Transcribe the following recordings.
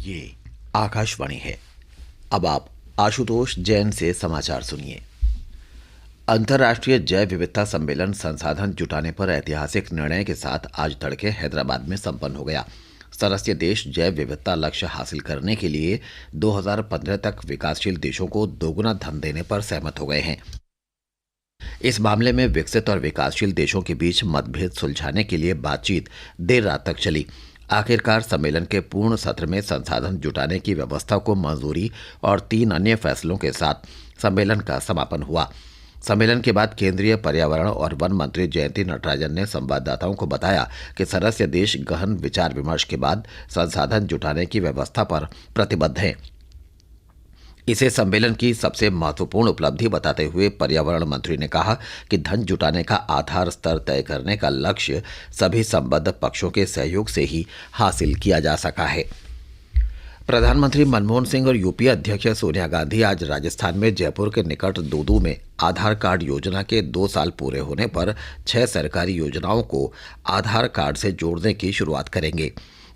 ये आकाशवाणी है। अब आप आशुतोष जैन से समाचार सुनिए। अंतर्राष्ट्रीय जैव विविधता सम्मेलन संसाधन जुटाने पर ऐतिहासिक निर्णय के साथ आज तड़के हैदराबाद में संपन्न हो गया। सदस्य देश जैव विविधता लक्ष्य हासिल करने के लिए 2015 तक विकासशील देशों को दोगुना धन देने पर सहमत हो गए हैं। इस मामले में विकसित और विकासशील देशों के बीच मतभेद सुलझाने के लिए बातचीत देर रात तक चली। आखिरकार सम्मेलन के पूर्ण सत्र में संसाधन जुटाने की व्यवस्था को मंजूरी और 3 अन्य फैसलों के साथ सम्मेलन का समापन हुआ। सम्मेलन के बाद केंद्रीय पर्यावरण और वन मंत्री जयंती नटराजन ने संवाददाताओं को बताया कि सदस्य देश गहन विचार विमर्श के बाद संसाधन जुटाने की व्यवस्था पर प्रतिबद्ध हैं। इसे सम्मेलन की सबसे महत्वपूर्ण उपलब्धि बताते हुए पर्यावरण मंत्री ने कहा कि धन जुटाने का आधार स्तर तय करने का लक्ष्य सभी संबद्ध पक्षों के सहयोग से ही हासिल किया जा सका है। प्रधानमंत्री मनमोहन सिंह और यूपीए अध्यक्ष सोनिया गांधी आज राजस्थान में जयपुर के निकट दूदू में आधार कार्ड योजना के 2 साल पूरे होने पर 6 सरकारी योजनाओं को आधार कार्ड से जोड़ने की शुरुआत करेंगे।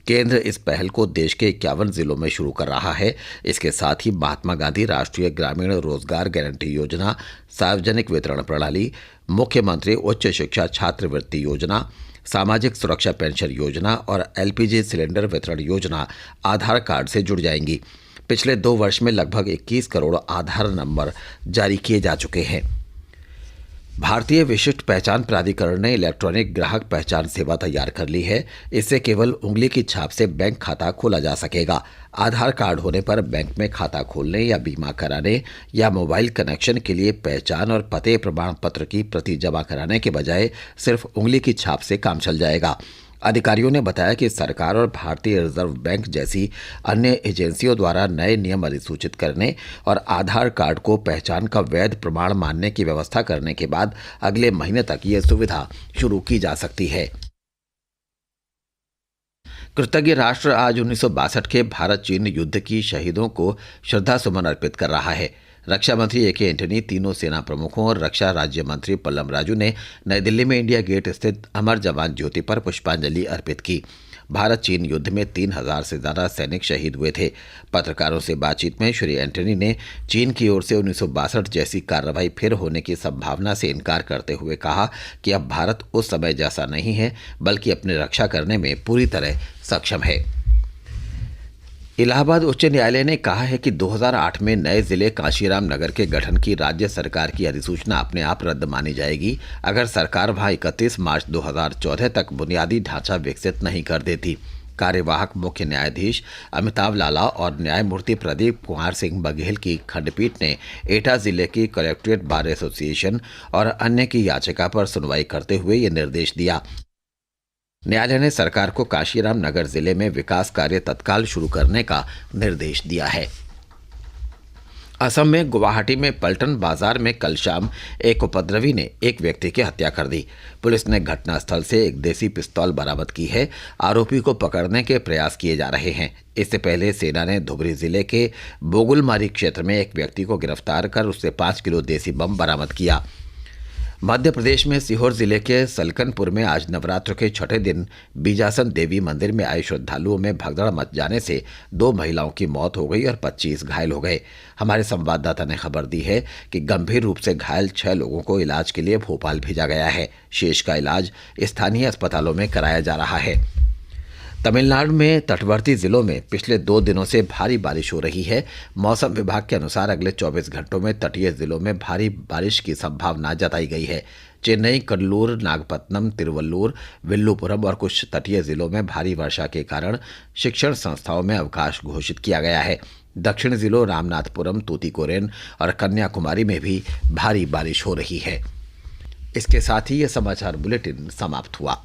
केंद्र इस पहल को देश के 51 जिलों में शुरू कर रहा है। इसके साथ ही महात्मा गांधी राष्ट्रीय ग्रामीण रोजगार गारंटी योजना, सार्वजनिक वितरण प्रणाली, मुख्यमंत्री उच्च शिक्षा छात्रवृत्ति योजना, सामाजिक सुरक्षा पेंशन योजना और एलपीजी सिलेंडर वितरण योजना आधार कार्ड से जुड़ जाएंगी। पिछले 2 वर्ष में लगभग 21 करोड़ आधार नंबर जारी किए जा चुके हैं। भारतीय विशिष्ट पहचान प्राधिकरण ने इलेक्ट्रॉनिक ग्राहक पहचान सेवा तैयार कर ली है। इससे केवल उंगली की छाप से बैंक खाता खोला जा सकेगा। आधार कार्ड होने पर बैंक में खाता खोलने या बीमा कराने या मोबाइल कनेक्शन के लिए पहचान और पते प्रमाण पत्र की प्रति जमा कराने के बजाय सिर्फ उंगली की छाप से काम चल जाएगा। अधिकारियों ने बताया कि सरकार और भारतीय रिजर्व बैंक जैसी अन्य एजेंसियों द्वारा नए नियम अधिसूचित करने और आधार कार्ड को पहचान का वैध प्रमाण मानने की व्यवस्था करने के बाद अगले महीने तक ये सुविधा शुरू की जा सकती है। कृतज्ञ राष्ट्र आज 1962 के भारत चीन युद्ध की शहीदों को श्रद्धा सुमन अर्पित कर रहा है। रक्षा मंत्री ए.के. एंटनी, तीनों सेना प्रमुखों और रक्षा राज्य मंत्री पल्लम राजू ने नई दिल्ली में इंडिया गेट स्थित अमर जवान ज्योति पर पुष्पांजलि अर्पित की। भारत चीन युद्ध में 3000 से ज्यादा सैनिक शहीद हुए थे। पत्रकारों से बातचीत में श्री एंटनी ने चीन की ओर से 1962 जैसी कार्रवाई फिर होने की संभावना से इनकार करते हुए कहा कि अब भारत उस समय जैसा नहीं है, बल्कि अपनी रक्षा करने में पूरी तरह सक्षम है। इलाहाबाद उच्च न्यायालय ने कहा है कि 2008 में नए जिले कांशीराम नगर के गठन की राज्य सरकार की अधिसूचना अपने आप रद्द मानी जाएगी अगर सरकार वहां 31 मार्च 2014 तक बुनियादी ढांचा विकसित नहीं कर देती। कार्यवाहक मुख्य न्यायाधीश अमिताभ लाला और न्यायमूर्ति प्रदीप कुमार सिंह बघेल की खंडपीठ ने एटा जिले की कलेक्ट्रेट बार एसोसिएशन और अन्य की याचिका पर सुनवाई करते हुए ये निर्देश दिया। न्यायालय ने सरकार को कांशीराम नगर जिले में विकास कार्य तत्काल शुरू करने का निर्देश दिया है। असम में गुवाहाटी में पलटन बाजार में कल शाम एक उपद्रवी ने एक व्यक्ति की हत्या कर दी। पुलिस ने घटनास्थल से एक देसी पिस्तौल बरामद की है। आरोपी को पकड़ने के प्रयास किए जा रहे हैं। इससे पहले सेना ने धुबरी जिले के बोगुलमारी क्षेत्र में एक व्यक्ति को गिरफ्तार कर उससे 5 किलो देसी बम बरामद किया। मध्य प्रदेश में सीहोर जिले के सलकनपुर में आज नवरात्र के 6ठे दिन बीजासन देवी मंदिर में आए श्रद्धालुओं में भगदड़ मच जाने से 2 महिलाओं की मौत हो गई और 25 घायल हो गए। हमारे संवाददाता ने खबर दी है कि गंभीर रूप से घायल 6 लोगों को इलाज के लिए भोपाल भेजा गया है। शेष का इलाज स्थानीय अस्पतालों में कराया जा रहा है। तमिलनाडु में तटवर्ती जिलों में पिछले 2 दिनों से भारी बारिश हो रही है। मौसम विभाग के अनुसार अगले 24 घंटों में तटीय जिलों में भारी बारिश की संभावना जताई गई है। चेन्नई, कड्डलूर, नागपत्तनम, तिरुवल्लूर, विल्लुपुरम और कुछ तटीय जिलों में भारी वर्षा के कारण शिक्षण संस्थाओं में अवकाश घोषित किया गया है। दक्षिण जिलों रामनाथपुरम, तूतीकोरिन और कन्याकुमारी में भी भारी बारिश हो रही है। इसके साथ ही यह समाचार बुलेटिन समाप्त हुआ।